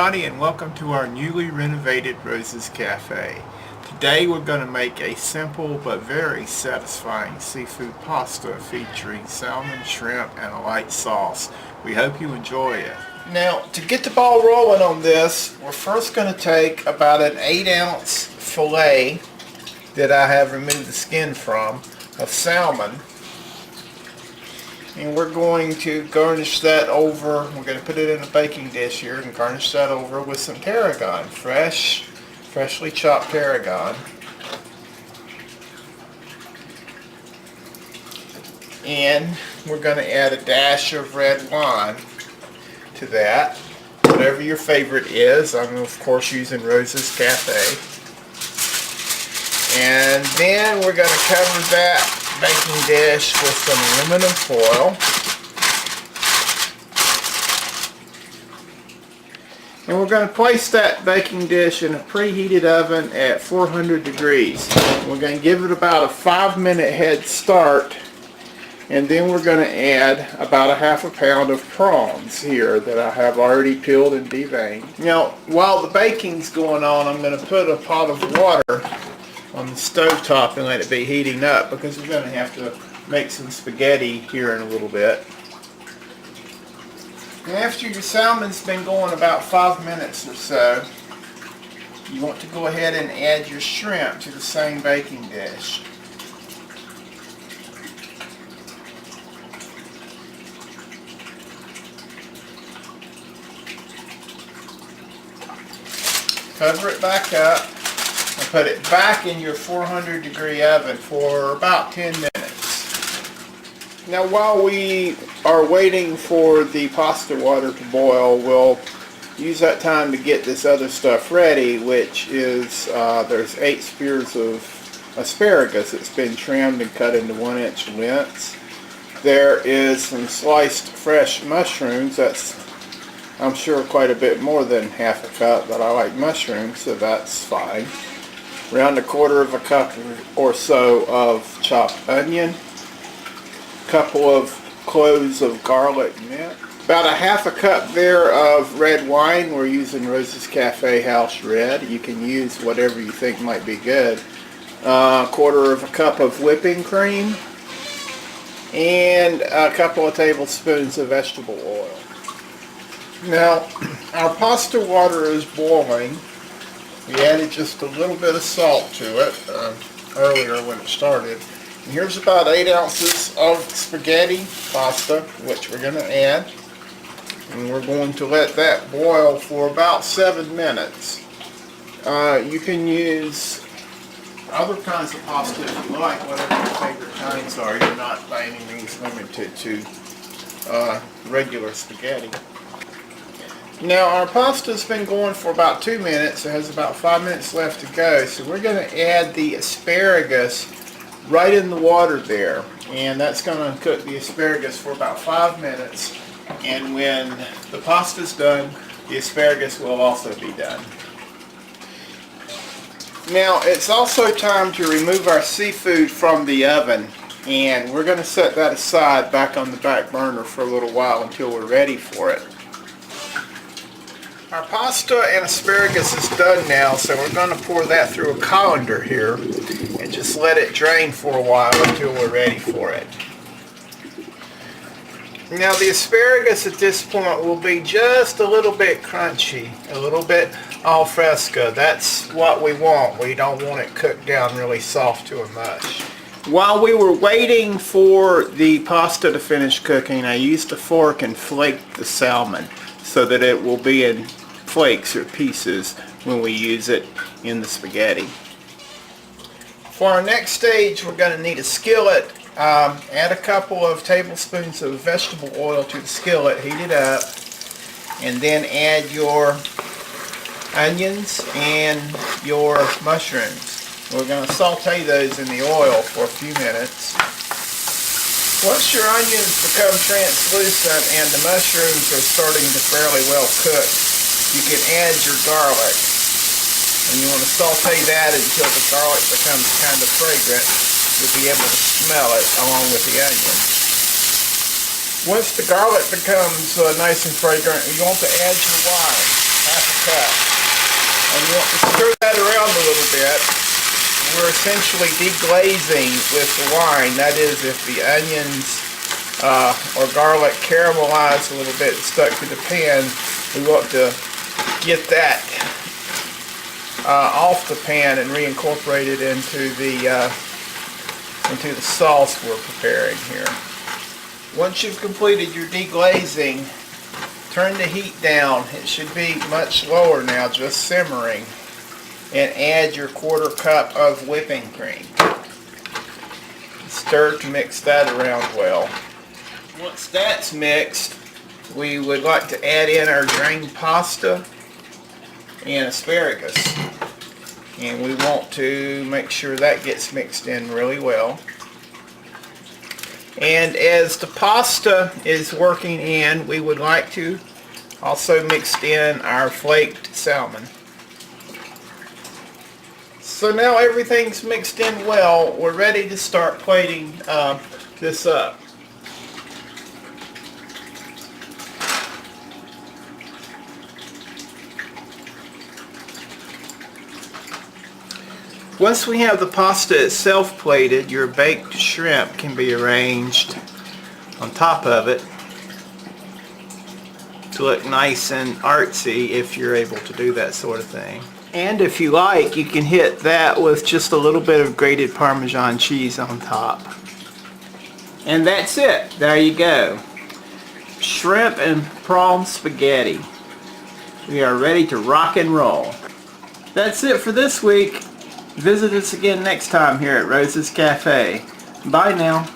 everybody, and welcome to our newly renovated Rose's Cafe. Today we're going to make a simple but very satisfying seafood pasta featuring salmon, shrimp, and a light sauce. We hope you enjoy it. Now, to get the ball rolling on this, we're first going to take about an 8-ounce fillet that I have removed the skin from of salmon. And we're going to garnish that over. We're going to put it in a baking dish here and garnish that over with some tarragon, freshly chopped tarragon. And we're going to add a dash of red wine to that, whatever your favorite is. I'm of course using Rose's Cafe. And then we're going to cover that baking dish with some aluminum foil. And we're going to place that baking dish in a preheated oven at 400 degrees. We're going to give it about a 5-minute head start, and then we're going to add about a half a pound of prawns here that I have already peeled and deveined. Now, while the baking's going on, I'm going to put a pot of water on the stove top and let it be heating up, because we're going to have to make some spaghetti here in a little bit. And after your salmon's been going about 5 minutes or so, you want to go ahead and add your shrimp to the same baking dish. Cover it back up. And put it back in your 400 degree oven for about 10 minutes. Now, while we are waiting for the pasta water to boil, we'll use that time to get this other stuff ready, which is there's 8 spears of asparagus that's been trimmed and cut into 1-inch lengths. There is some sliced fresh mushrooms. That's, I'm sure, quite a bit more than half a cup, but I like mushrooms, so that's fine. Around a 1/4 cup or so of chopped onion, a couple of cloves of garlic mint, about a half a cup there of red wine. We're using Rose's Cafe House Red. You can use whatever you think might be good. A 1/4 cup of whipping cream, and a couple of tablespoons of vegetable oil. Now, our pasta water is boiling. We added just a little bit of salt to it earlier when it started. And here's about 8 ounces of spaghetti pasta, which we're going to add. And we're going to let that boil for about 7 minutes. You can use other kinds of pasta if you like, whatever your favorite kinds are. You're not by any means limited to regular spaghetti. Now, our pasta's been going for about 2 minutes. It has about 5 minutes left to go. So we're going to add the asparagus right in the water there. And that's going to cook the asparagus for about 5 minutes. And when the pasta's done, the asparagus will also be done. Now, it's also time to remove our seafood from the oven. And we're going to set that aside back on the back burner for a little while until we're ready for it. Our pasta and asparagus is done now, so we're going to pour that through a colander here and just let it drain for a while until we're ready for it. Now, the asparagus at this point will be just a little bit crunchy, a little bit al fresco. That's what we want. We don't want it cooked down really soft too much. While we were waiting for the pasta to finish cooking, I used a fork and flaked the salmon so that it will be in flakes or pieces when we use it in the spaghetti. For our next stage, we're going to need a skillet. Add a couple of tablespoons of vegetable oil to the skillet, heat it up, and then add your onions and your mushrooms. We're going to saute those in the oil for a few minutes. Once your onions become translucent and the mushrooms are starting to fairly well cook, you can add your garlic. And you want to saute that until the garlic becomes kind of fragrant. You'll be able to smell it along with the onion. Once the garlic becomes nice and fragrant, you want to add your wine. half a cup. And you want to stir that around a little bit. We're essentially deglazing with the wine. That is, if the onions or garlic caramelize a little bit and stuck to the pan, we want to get that off the pan and reincorporate it into the sauce we're preparing here. Once you've completed your deglazing, turn the heat down. It should be much lower now, just simmering, and add your 1/4 cup of whipping cream. Stir to mix that around well. Once that's mixed, we would like to add in our drained pasta and asparagus. And we want to make sure that gets mixed in really well. And as the pasta is working in, we would like to also mix in our flaked salmon. So now everything's mixed in well, we're ready to start plating this up. Once we have the pasta itself plated, your baked shrimp can be arranged on top of it to look nice and artsy if you're able to do that sort of thing. And if you like, you can hit that with just a little bit of grated Parmesan cheese on top. And that's it. There you go. Shrimp and prawn spaghetti. We are ready to rock and roll. That's it for this week. Visit us again next time here at Rose's Cafe. Bye now.